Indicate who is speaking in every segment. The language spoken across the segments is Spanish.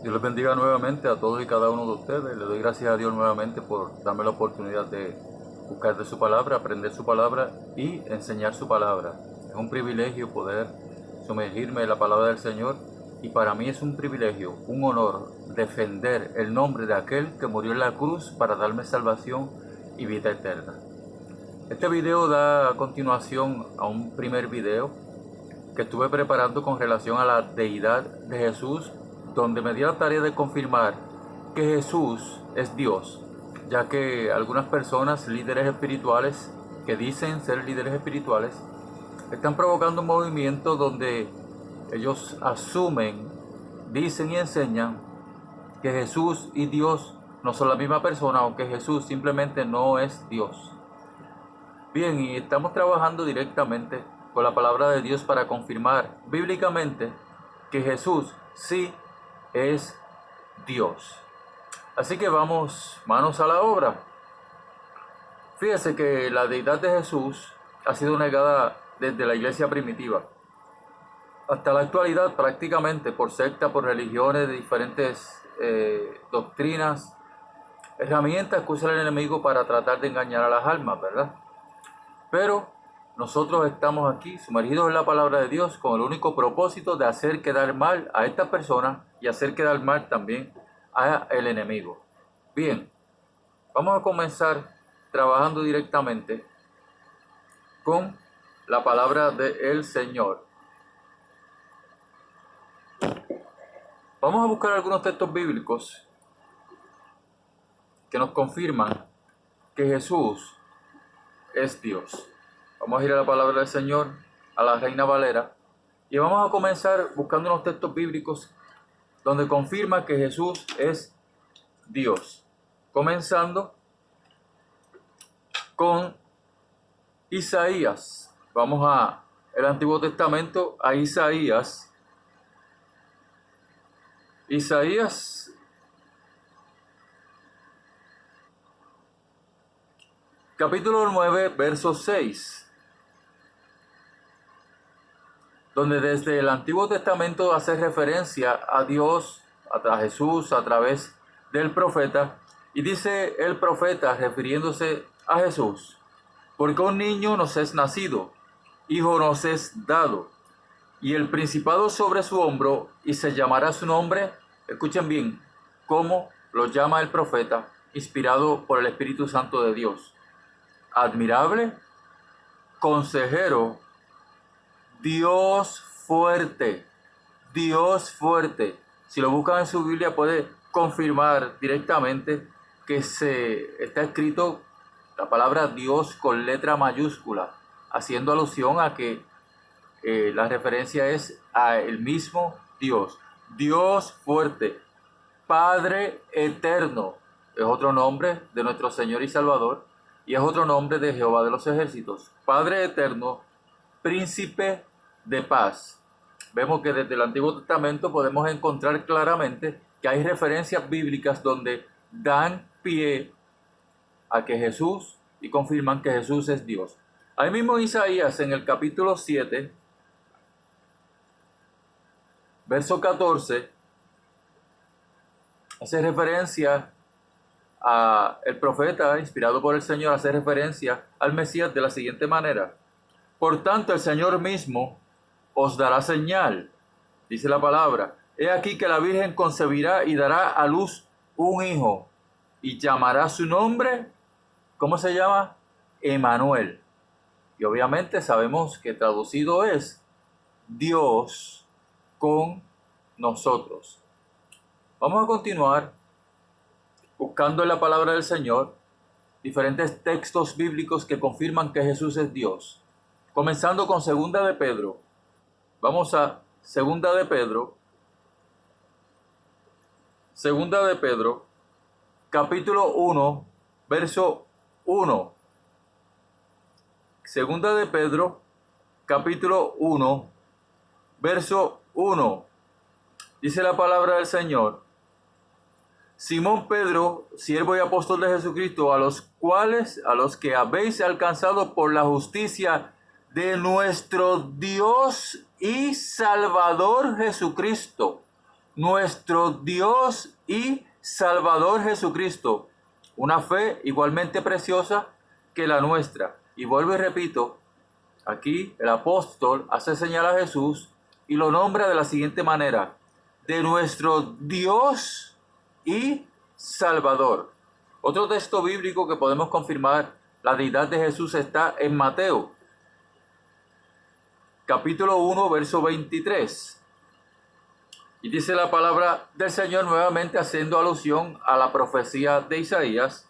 Speaker 1: Dios les bendiga nuevamente a todos y cada uno de ustedes. Le doy gracias a Dios nuevamente por darme la oportunidad de buscar de su palabra, aprender su palabra y enseñar su palabra. Es un privilegio poder sumergirme en la palabra del Señor y para mí es un privilegio, un honor defender el nombre de aquel que murió en la cruz para darme salvación y vida eterna. Este video da continuación a un primer video que estuve preparando con relación a la deidad de Jesús, donde me di la tarea de confirmar que Jesús es Dios, ya que algunas personas, líderes espirituales, que dicen ser líderes espirituales, están provocando un movimiento donde ellos asumen, dicen y enseñan que Jesús y Dios no son la misma persona, o que Jesús simplemente no es Dios. Bien, y estamos trabajando directamente con la palabra de Dios para confirmar bíblicamente que Jesús sí es Dios. Así que vamos, manos a la obra. Fíjese que la deidad de Jesús ha sido negada desde la iglesia primitiva hasta la actualidad, prácticamente por sectas, por religiones de diferentes doctrinas, herramientas que usa el enemigo para tratar de engañar a las almas, ¿verdad? Pero nosotros estamos aquí sumergidos en la palabra de Dios con el único propósito de hacer quedar mal a esta persona y hacer quedar mal también a el enemigo. Bien, vamos a comenzar trabajando directamente con la palabra del Señor. Vamos a buscar algunos textos bíblicos que nos confirman que Jesús es Dios. Vamos a ir a la palabra del Señor, a la Reina Valera, y vamos a comenzar buscando unos textos bíblicos donde confirma que Jesús es Dios. Comenzando con Isaías. Vamos a el Antiguo Testamento, a Isaías. Isaías capítulo 9, verso 6. Donde desde el Antiguo Testamento hace referencia a Dios, a Jesús, a través del profeta. Y dice el profeta, refiriéndose a Jesús: porque un niño nos es nacido, hijo nos es dado, y el principado sobre su hombro, y se llamará su nombre. Escuchen bien cómo lo llama el profeta, inspirado por el Espíritu Santo de Dios: admirable, consejero, Dios fuerte, Dios fuerte. Si lo buscan en su Biblia puede confirmar directamente que se está escrito la palabra Dios con letra mayúscula, haciendo alusión a que la referencia es a el mismo Dios. Dios fuerte, Padre eterno, es otro nombre de nuestro Señor y Salvador, y es otro nombre de Jehová de los ejércitos. Padre eterno, príncipe de paz. Vemos que desde el Antiguo Testamento podemos encontrar claramente que hay referencias bíblicas donde dan pie a que Jesús, y confirman que Jesús es Dios. Ahí mismo Isaías, en el capítulo 7, verso 14, hace referencia a el profeta inspirado por el Señor, hace referencia al Mesías de la siguiente manera: por tanto el Señor mismo os dará señal, dice la palabra. He aquí que la Virgen concebirá y dará a luz un hijo, y llamará su nombre, ¿cómo se llama? Emmanuel. Y obviamente sabemos que traducido es Dios con nosotros. Vamos a continuar buscando en la palabra del Señor diferentes textos bíblicos que confirman que Jesús es Dios. Comenzando con Segunda de Pedro. Vamos a Segunda de Pedro. Segunda de Pedro, capítulo 1, verso 1. Segunda de Pedro, capítulo 1, verso 1. Dice la palabra del Señor: Simón Pedro, siervo y apóstol de Jesucristo, a los que habéis alcanzado por la justicia de nuestro Dios y Salvador Jesucristo, nuestro Dios y Salvador Jesucristo. Una fe igualmente preciosa que la nuestra. Y vuelvo y repito, aquí el apóstol hace señal a Jesús y lo nombra de la siguiente manera: de nuestro Dios y Salvador. Otro texto bíblico que podemos confirmar la deidad de Jesús está en Mateo, capítulo 1, verso 23. Y dice la palabra del Señor nuevamente haciendo alusión a la profecía de Isaías: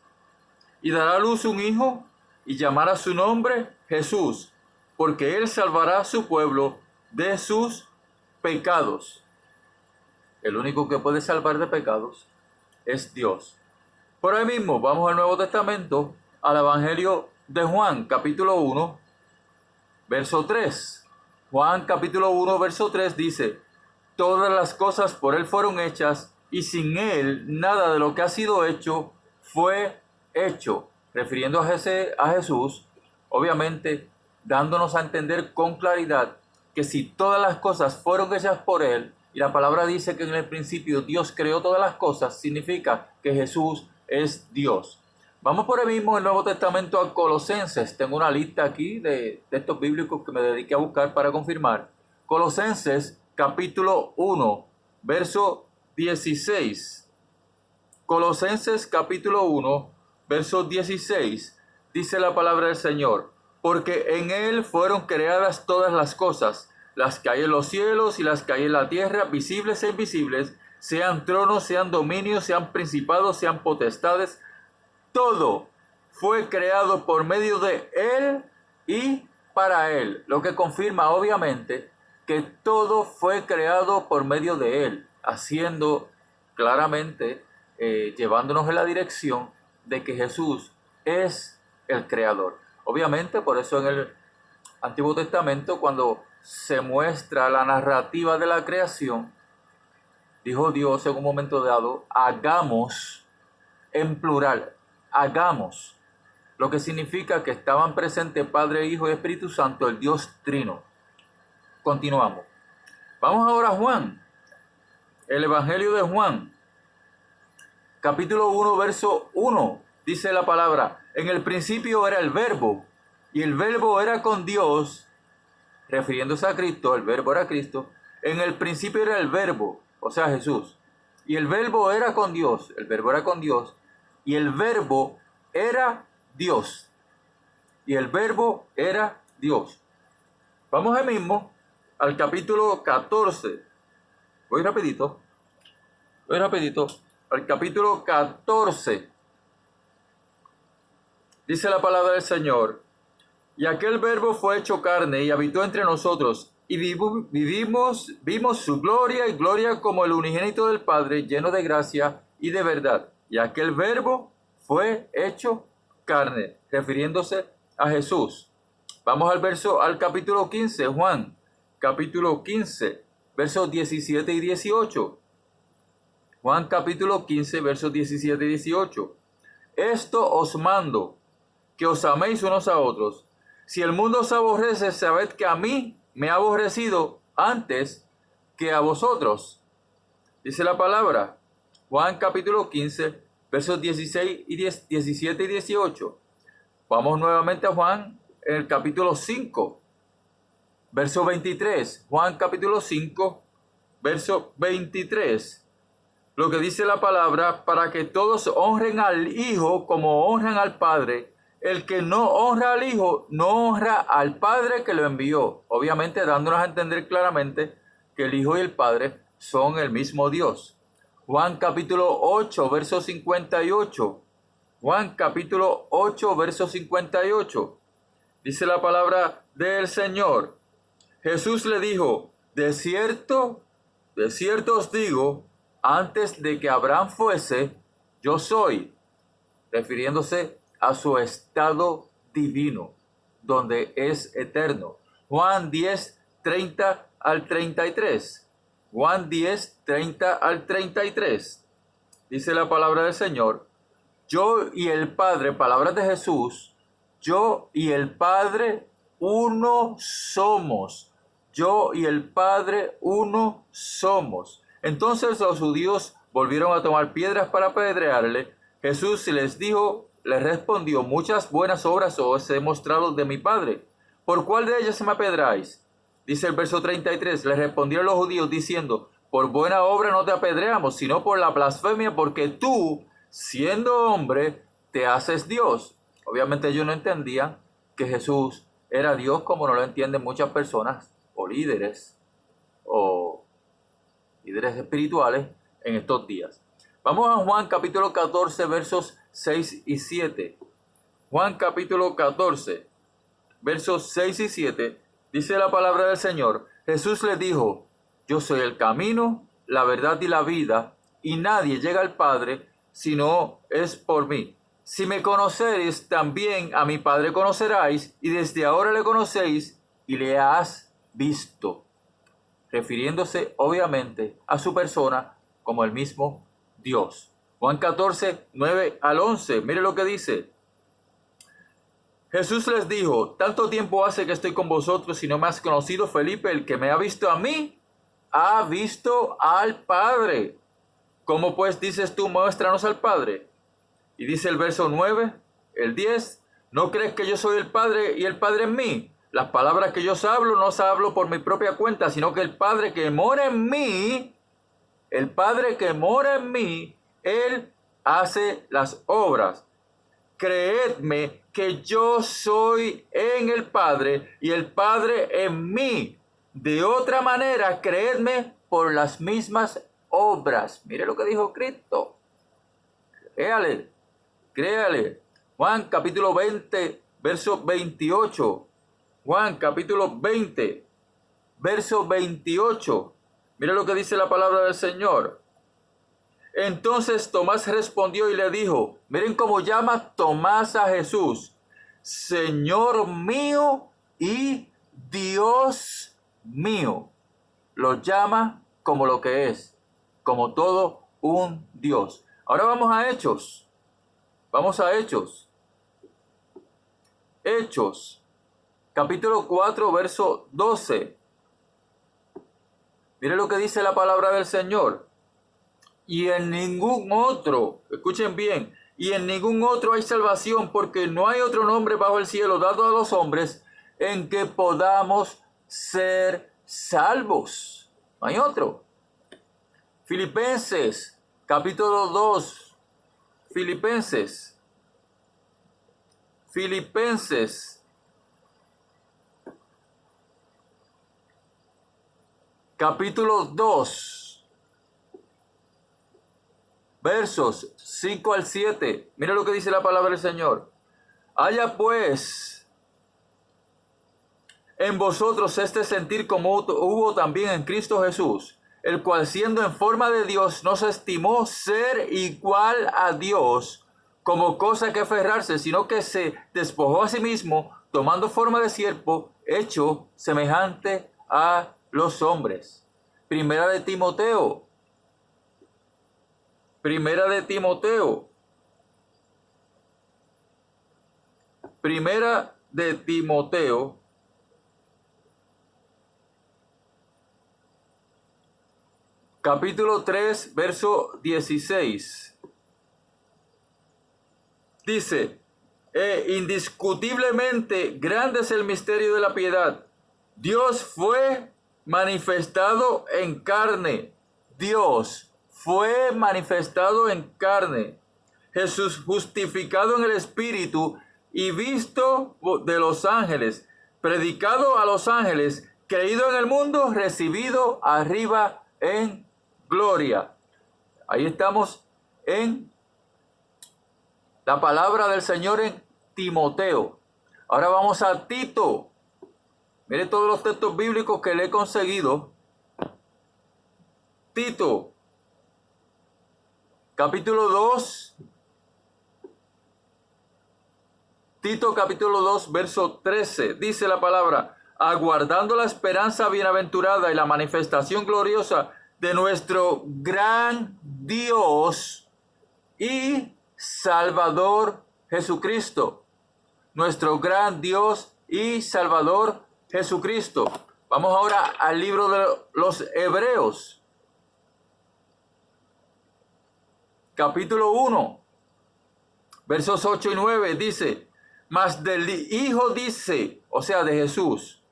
Speaker 1: y dará a luz un hijo y llamará su nombre Jesús, porque él salvará a su pueblo de sus pecados. El único que puede salvar de pecados es Dios. Por ahí mismo vamos al Nuevo Testamento, al Evangelio de Juan, capítulo 1, verso 3. Juan capítulo 1, verso 3 dice: todas las cosas por él fueron hechas, y sin él nada de lo que ha sido hecho fue hecho. Refiriendo a Jesús, obviamente dándonos a entender con claridad que si todas las cosas fueron hechas por él, y la palabra dice que en el principio Dios creó todas las cosas, significa que Jesús es Dios. Vamos por ahí mismo en el Nuevo Testamento a Colosenses. Tengo una lista aquí de textos bíblicos que me dediqué a buscar para confirmar. Colosenses capítulo 1, verso 16. Colosenses capítulo 1, verso 16. Dice la palabra del Señor: porque en él fueron creadas todas las cosas, las que hay en los cielos y las que hay en la tierra, visibles e invisibles, sean tronos, sean dominios, sean principados, sean potestades. Todo fue creado por medio de él y para él, lo que confirma obviamente que todo fue creado por medio de él, haciendo claramente, llevándonos en la dirección de que Jesús es el creador. Obviamente, por eso en el Antiguo Testamento, cuando se muestra la narrativa de la creación, dijo Dios en un momento dado: hagamos, en plural, hagamos, lo que significa que estaban presentes Padre, Hijo y Espíritu Santo, el Dios Trino. Continuamos. Vamos ahora a Juan, el Evangelio de Juan, capítulo 1, verso 1. Dice la palabra: en el principio era el Verbo, y el Verbo era con Dios, refiriéndose a Cristo, el Verbo era Cristo. En el principio era el Verbo, o sea Jesús, y el Verbo era con Dios, el Verbo era con Dios, y el Verbo era Dios, y el Verbo era Dios. Vamos ahí mismo al capítulo 14. Voy rapidito, al capítulo 14. Dice la palabra del Señor: y aquel Verbo fue hecho carne y habitó entre nosotros, y vimos su gloria, y gloria como el unigénito del Padre, lleno de gracia y de verdad. Y aquel Verbo fue hecho carne, refiriéndose a Jesús. Vamos al capítulo 15, Juan, capítulo 15, versos 17 y 18. Juan capítulo 15, versos 17 y 18. Esto os mando, que os améis unos a otros. Si el mundo os aborrece, sabed que a mí me ha aborrecido antes que a vosotros. Dice la palabra, Juan capítulo 15, versos 16 y 17 y 18. Vamos nuevamente a Juan, en el capítulo 5, verso 23. Juan capítulo 5, verso 23. Lo que dice la palabra: para que todos honren al Hijo como honran al Padre. El que no honra al Hijo, no honra al Padre que lo envió. Obviamente dándonos a entender claramente que el Hijo y el Padre son el mismo Dios. Juan capítulo 8, verso 58. Juan capítulo 8, verso 58. Dice la palabra del Señor: Jesús le dijo: de cierto os digo, antes de que Abraham fuese, yo soy. Refiriéndose a su estado divino, donde es eterno. Juan 10, 30 al 33. Juan 10, 30 al 33. Dice la palabra del Señor: yo y el Padre, palabras de Jesús, yo y el Padre uno somos. Yo y el Padre uno somos. Entonces los judíos volvieron a tomar piedras para apedrearle. Jesús les respondió: muchas buenas obras os he mostrado de mi Padre. ¿Por cuál de ellas me apedreáis? Dice el verso 33, le respondieron los judíos diciendo: por buena obra no te apedreamos, sino por la blasfemia, porque tú, siendo hombre, te haces Dios. Obviamente ellos no entendían que Jesús era Dios, como no lo entienden muchas personas o líderes espirituales en estos días. Vamos a Juan capítulo 14, versos 6 y 7. Juan capítulo 14, versos 6 y 7, dice la palabra del Señor: Jesús le dijo: yo soy el camino, la verdad y la vida, y nadie llega al Padre si no es por mí. Si me conoceréis, también a mi Padre conoceráis, y desde ahora le conocéis y le has visto. Refiriéndose obviamente a su persona como el mismo Dios. Juan 14, 9 al 11, mire lo que dice. Jesús les dijo: tanto tiempo hace que estoy con vosotros y no me has conocido, Felipe. El que me ha visto a mí, ha visto al Padre. ¿Cómo pues dices tú, muéstranos al Padre? Y dice el verso 9, el 10, ¿no crees que yo soy el Padre y el Padre en mí? Las palabras que yo os hablo, no os hablo por mi propia cuenta, sino que el Padre que mora en mí, Él hace las obras. Creedme que yo soy en el Padre y el Padre en mí. De otra manera, creedme por las mismas obras. Mire lo que dijo Cristo. Créale. Juan capítulo 20, verso 28. Juan capítulo 20, verso 28. Mire lo que dice la palabra del Señor. Entonces Tomás respondió y le dijo, miren cómo llama Tomás a Jesús: Señor mío y Dios mío. Lo llama como lo que es, como todo un Dios. Ahora vamos a Hechos. Vamos a Hechos. Hechos, capítulo 4, verso 12. Mire lo que dice la palabra del Señor. Y en ningún otro, escuchen bien, y en ningún otro hay salvación, porque no hay otro nombre bajo el cielo dado a los hombres en que podamos ser salvos. No hay otro. Filipenses, capítulo 2. Filipenses, capítulo 2, versos 5 al 7. Mira lo que dice la palabra del Señor. Haya pues en vosotros este sentir como hubo también en Cristo Jesús, el cual siendo en forma de Dios no se estimó ser igual a Dios como cosa que aferrarse, sino que se despojó a sí mismo, tomando forma de siervo, hecho semejante a los hombres. Primera de Timoteo, capítulo 3, verso 16. Dice, indiscutiblemente grande es el misterio de la piedad. Dios fue manifestado en carne. Jesús justificado en el Espíritu y visto de los ángeles, predicado a los ángeles, creído en el mundo, recibido arriba en gloria. Ahí estamos en la palabra del Señor en Timoteo. Ahora vamos a Tito. Mire todos los textos bíblicos que le he conseguido. Tito, capítulo 2. Tito capítulo 2, verso 13. Dice la palabra: aguardando la esperanza bienaventurada y la manifestación gloriosa de nuestro gran Dios y Salvador Jesucristo. Nuestro gran Dios y Salvador Jesucristo. Vamos ahora al libro de los Hebreos. capítulo 1, versos 8 y 9 dice, mas del Hijo dice, o sea, de Jesús,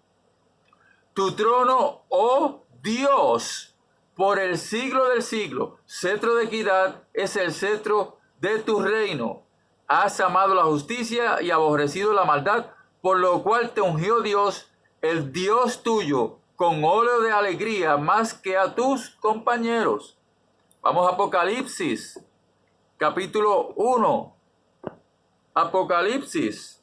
Speaker 1: tu trono, oh Dios, por el siglo del siglo, cetro de equidad es el cetro de tu reino. Has amado la justicia y aborrecido la maldad, por lo cual te ungió Dios, el Dios tuyo, con óleo de alegría más que a tus compañeros. Vamos a Apocalipsis, capítulo 1. Apocalipsis,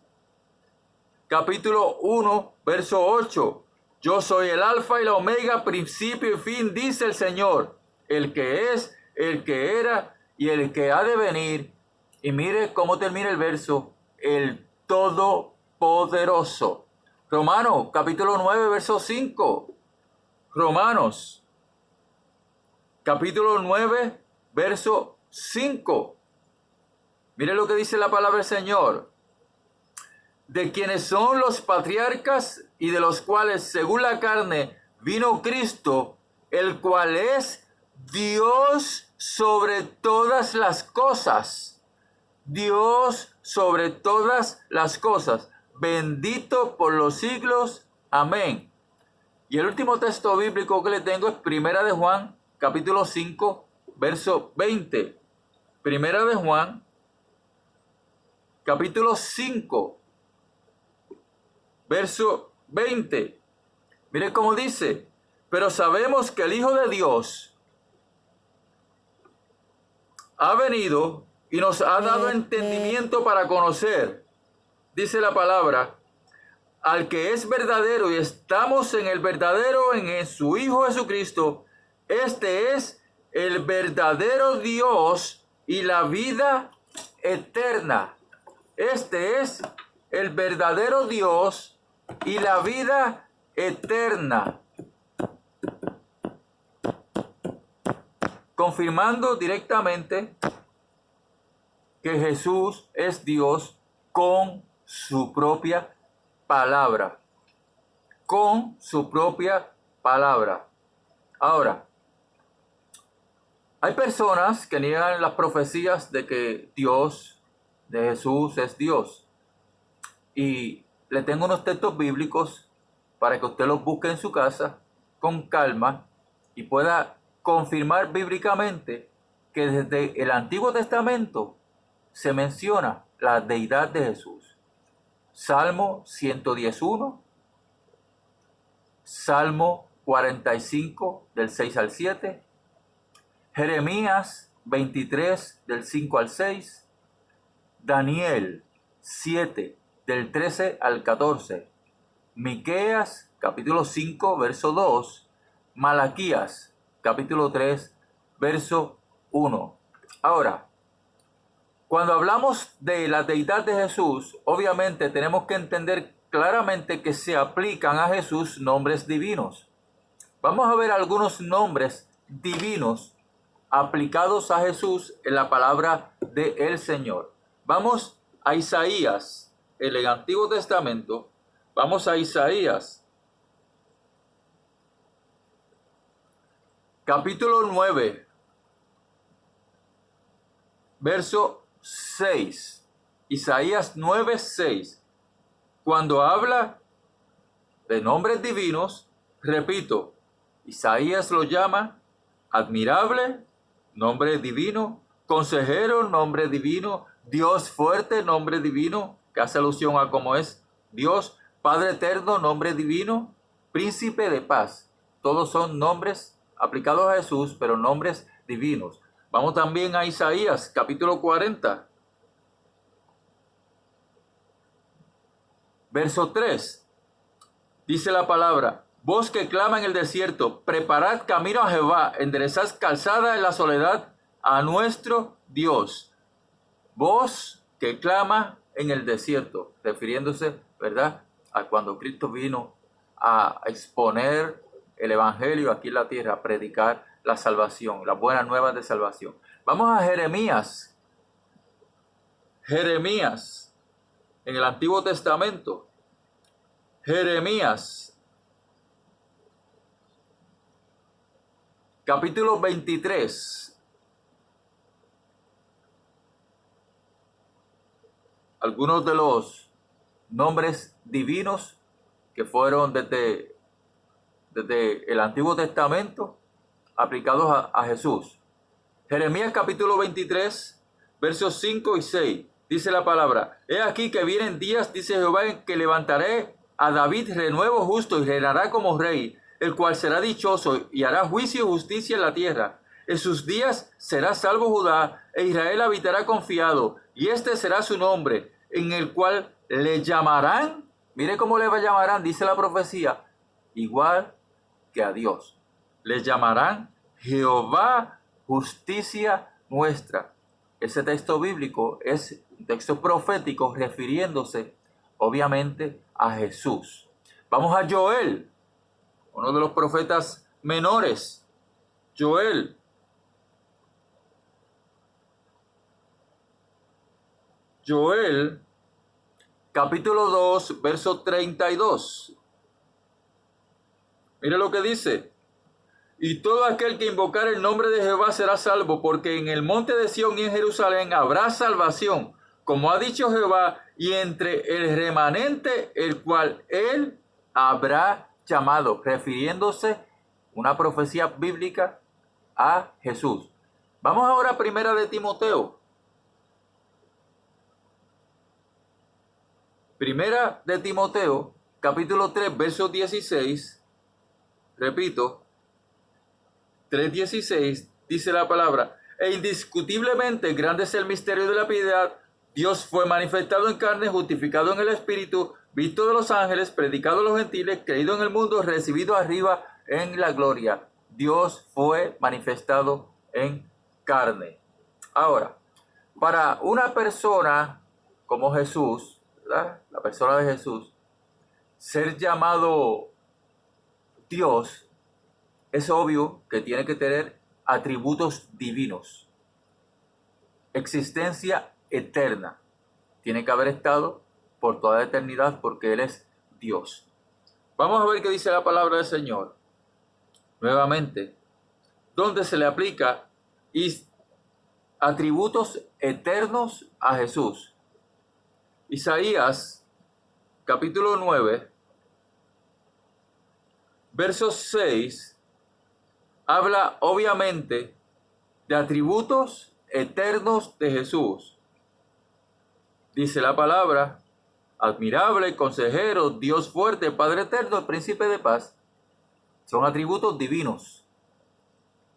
Speaker 1: capítulo 1, verso 8. Yo soy el alfa y la omega, principio y fin, dice el Señor, el que es, el que era y el que ha de venir. Y mire cómo termina el verso, el Todopoderoso. Romanos, capítulo 9, verso 5. Romanos, capítulo 9, verso 5. Mire lo que dice la palabra del Señor. De quienes son los patriarcas y de los cuales según la carne vino Cristo, el cual es Dios sobre todas las cosas. Dios sobre todas las cosas. Bendito por los siglos. Amén. Y el último texto bíblico que le tengo es Primera de Juan, capítulo 5, verso 20. Primera de Juan, capítulo 5, verso 20. Mire cómo dice, pero sabemos que el Hijo de Dios ha venido y nos ha dado entendimiento para conocer, dice la palabra, al que es verdadero, y estamos en el verdadero, en su Hijo Jesucristo. Este es el verdadero Dios y la vida eterna. Este es el verdadero Dios y la vida eterna. Confirmando directamente que Jesús es Dios con su propia palabra. Con su propia palabra. Ahora, hay personas que niegan las profecías de que Dios, de Jesús, es Dios. Y le tengo unos textos bíblicos para que usted los busque en su casa con calma y pueda confirmar bíblicamente que desde el Antiguo Testamento se menciona la deidad de Jesús. Salmo 111, Salmo 45 del 6 al 7, Jeremías 23 del 5 al 6, Daniel 7 del 13 al 14, Miqueas capítulo 5 verso 2, Malaquías capítulo 3 verso 1. Ahora, cuando hablamos de la deidad de Jesús, obviamente tenemos que entender claramente que se aplican a Jesús nombres divinos. Vamos a ver algunos nombres divinos aplicados a Jesús en la palabra del Señor. Vamos a Isaías, en el Antiguo Testamento. Vamos a Isaías, capítulo 9, verso 6. Isaías 9, 6. Cuando habla de nombres divinos, repito, Isaías lo llama admirable, nombre divino, consejero, nombre divino, Dios fuerte, nombre divino, que hace alusión a cómo es Dios, Padre eterno, nombre divino, príncipe de paz. Todos son nombres aplicados a Jesús, pero nombres divinos. Vamos también a Isaías, capítulo 40, verso 3. Dice la palabra, voz que clama en el desierto, preparad camino a Jehová, enderezad calzada en la soledad a nuestro Dios. Voz que clama en el desierto, refiriéndose, ¿verdad?, a cuando Cristo vino a exponer el evangelio aquí en la tierra, a predicar la salvación, las buenas nuevas de salvación. Vamos a Jeremías. Jeremías, en el Antiguo Testamento. Jeremías, capítulo 23, algunos de los nombres divinos que fueron desde el Antiguo Testamento aplicados a Jesús. Jeremías capítulo 23, versos 5 y 6. Dice la palabra: He aquí que vienen días, dice Jehová, en que levantaré a David renuevo justo y reinará como rey, el cual será dichoso y hará juicio y justicia en la tierra. En sus días será salvo Judá, e Israel habitará confiado, y este será su nombre, en el cual le llamarán, mire cómo le llamarán, dice la profecía, igual que a Dios. Le llamarán Jehová, justicia nuestra. Ese texto bíblico es un texto profético refiriéndose obviamente a Jesús. Vamos a Joel, uno de los profetas menores. Joel capítulo 2, verso 32. Mire lo que dice: y todo aquel que invocar el nombre de Jehová será salvo, porque en el monte de Sión y en Jerusalén habrá salvación, como ha dicho Jehová, y entre el remanente el cual él habrá llamado, refiriéndose una profecía bíblica a Jesús. Vamos ahora a Primera de Timoteo. Primera de Timoteo, capítulo 3, verso 16. Repito, 3:16, dice la palabra: e indiscutiblemente grande es el misterio de la piedad. Dios fue manifestado en carne, justificado en el Espíritu, visto de los ángeles, predicado a los gentiles, creído en el mundo, recibido arriba en la gloria. Dios fue manifestado en carne. Ahora, para una persona como Jesús, ¿verdad?, la persona de Jesús, ser llamado Dios, es obvio que tiene que tener atributos divinos, existencia eterna. Tiene que haber estado por toda la eternidad porque Él es Dios. Vamos a ver qué dice la palabra del Señor. Nuevamente, donde se le aplica atributos eternos a Jesús. Isaías, capítulo 9, verso 6, habla obviamente de atributos eternos de Jesús. Dice la palabra: admirable, consejero, Dios fuerte, Padre eterno, príncipe de paz. Son atributos divinos.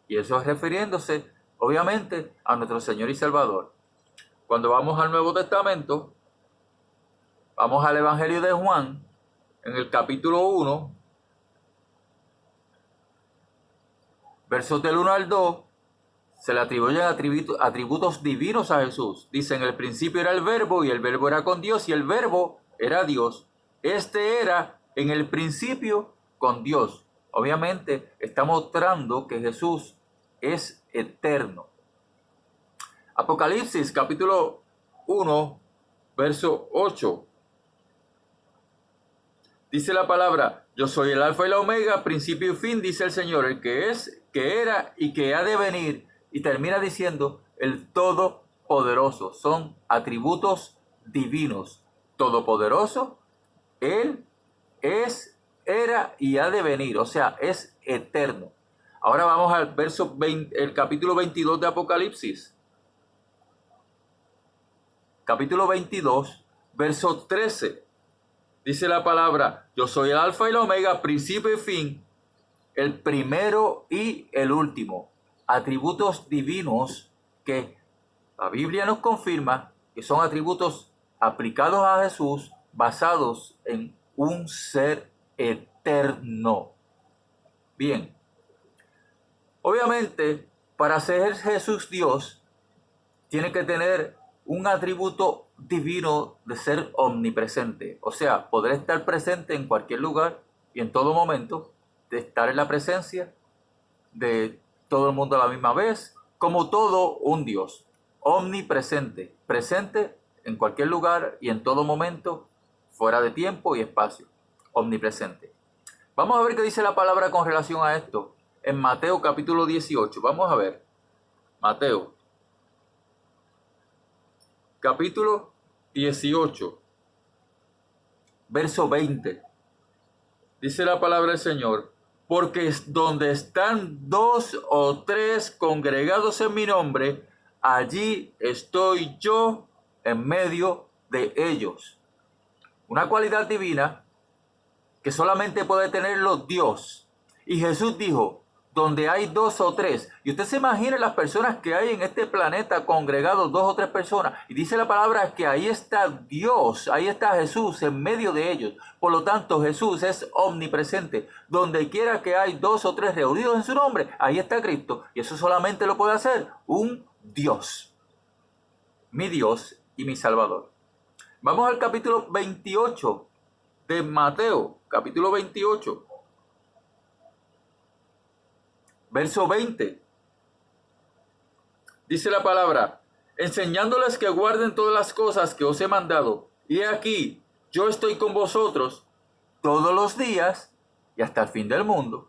Speaker 1: Y eso es refiriéndose obviamente a nuestro Señor y Salvador. Cuando vamos al Nuevo Testamento, vamos al Evangelio de Juan, en el capítulo 1, versos del 1 al 2, se le atribuyen atributos divinos a Jesús. Dice: en el principio era el verbo, y el verbo era con Dios, y el verbo era Dios. Este era en el principio con Dios. Obviamente está mostrando que Jesús es eterno. Apocalipsis capítulo 1, verso 8. Dice la palabra: yo soy el alfa y la omega, principio y fin, dice el Señor, el que es, que era y que ha de venir. Y termina diciendo: el todopoderoso. Son atributos divinos. Todopoderoso, Él es, era y ha de venir. O sea, es eterno. Ahora vamos al verso 20, el capítulo 22 de Apocalipsis. Capítulo 22, verso 13. Dice la palabra: yo soy el alfa y la omega, principio y fin, el primero y el último. Atributos divinos que la Biblia nos confirma que son atributos aplicados a Jesús, basados en un ser eterno. Bien, obviamente, para ser Jesús Dios, tiene que tener un atributo divino de ser omnipresente. O sea, poder estar presente en cualquier lugar y en todo momento, de estar en la presencia de todo el mundo a la misma vez, como todo un Dios. Omnipresente, presente en cualquier lugar y en todo momento, fuera de tiempo y espacio. Omnipresente. Vamos a ver qué dice la palabra con relación a esto en Mateo capítulo 18. Vamos a ver. Mateo capítulo 18, verso 20. Dice la palabra del Señor: porque donde están 2 o 3 congregados en mi nombre, allí estoy yo en medio de ellos. Una cualidad divina que solamente puede tenerlo Dios. Y Jesús dijo: donde hay 2 o 3. Y usted se imagina las personas que hay en este planeta congregados, 2 o 3 personas. Y dice la palabra que ahí está Dios, ahí está Jesús en medio de ellos. Por lo tanto, Jesús es omnipresente. Donde quiera que hay 2 o 3 reunidos en su nombre, ahí está Cristo. Y eso solamente lo puede hacer un Dios. Mi Dios y mi Salvador. Vamos al capítulo 28 de Mateo. Capítulo 28. Verso 20. Dice la palabra: enseñándoles que guarden todas las cosas que os he mandado. Y he aquí, yo estoy con vosotros todos los días y hasta el fin del mundo.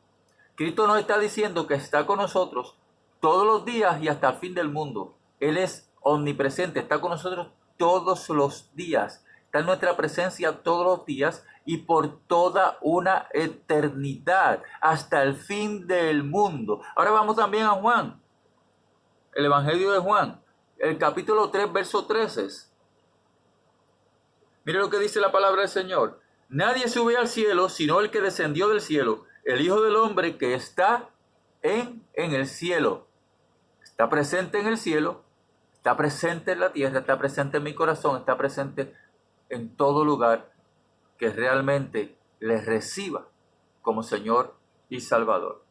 Speaker 1: Cristo nos está diciendo que está con nosotros todos los días y hasta el fin del mundo. Él es omnipresente, está con nosotros todos los días. Está en nuestra presencia todos los días y por toda una eternidad, hasta el fin del mundo. Ahora vamos también a Juan, el Evangelio de Juan, el capítulo 3, verso 13. Mire lo que dice la palabra del Señor: nadie sube al cielo sino el que descendió del cielo, el Hijo del Hombre que está en el cielo. Está presente en el cielo, está presente en la tierra, está presente en mi corazón, está presente en todo lugar que realmente les reciba como Señor y Salvador.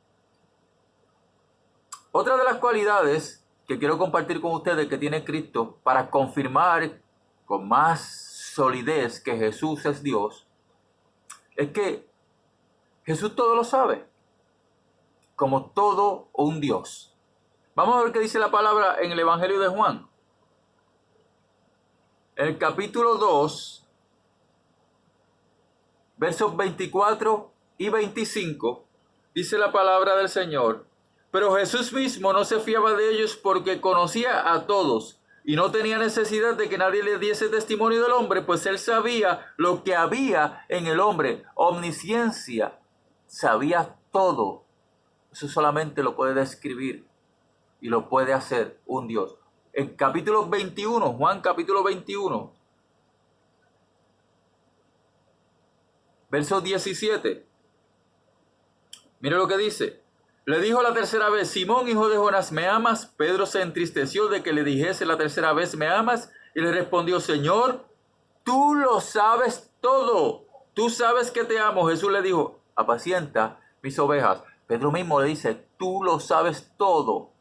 Speaker 1: Otra de las cualidades que quiero compartir con ustedes que tiene Cristo para confirmar con más solidez que Jesús es Dios, es que Jesús todo lo sabe, como todo un Dios. Vamos a ver qué dice la palabra en el Evangelio de Juan. En el capítulo 2, versos 24 y 25, dice la palabra del Señor: pero Jesús mismo no se fiaba de ellos porque conocía a todos y no tenía necesidad de que nadie le diese testimonio del hombre, pues él sabía lo que había en el hombre. Omnisciencia, sabía todo. Eso solamente lo puede describir y lo puede hacer un Dios. En capítulo 21, Juan capítulo 21, verso 17. Mire lo que dice: le dijo la tercera vez: Simón, hijo de Jonás, ¿me amas? Pedro se entristeció de que le dijese la tercera vez: ¿me amas? Y le respondió: Señor, tú lo sabes todo. Tú sabes que te amo. Jesús le dijo: apacienta mis ovejas. Pedro mismo le dice: tú lo sabes todo.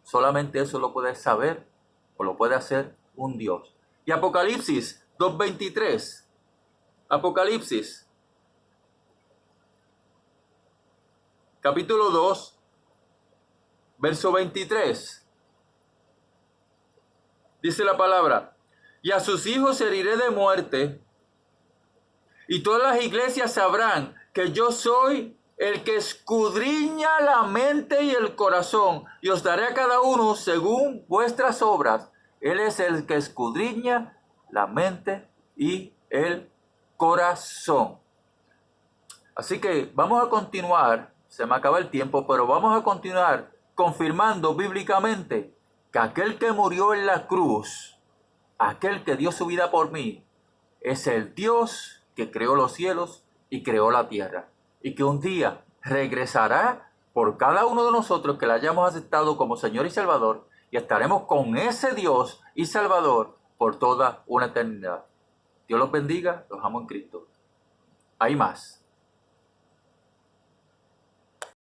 Speaker 1: Solamente eso lo puede saber o lo puede hacer un Dios. Y Apocalipsis 2:23. Apocalipsis capítulo 2, verso 23. Dice la palabra: y a sus hijos heriré de muerte, y todas las iglesias sabrán que yo soy el que escudriña la mente y el corazón, y os daré a cada uno según vuestras obras. Él es el que escudriña la mente y el corazón. Así que vamos a continuar. Se me acaba el tiempo, pero vamos a continuar confirmando bíblicamente que aquel que murió en la cruz, aquel que dio su vida por mí, es el Dios que creó los cielos y creó la tierra. Y que un día regresará por cada uno de nosotros que le hayamos aceptado como Señor y Salvador, y estaremos con ese Dios y Salvador por toda una eternidad. Dios los bendiga, los amo en Cristo. Hay más.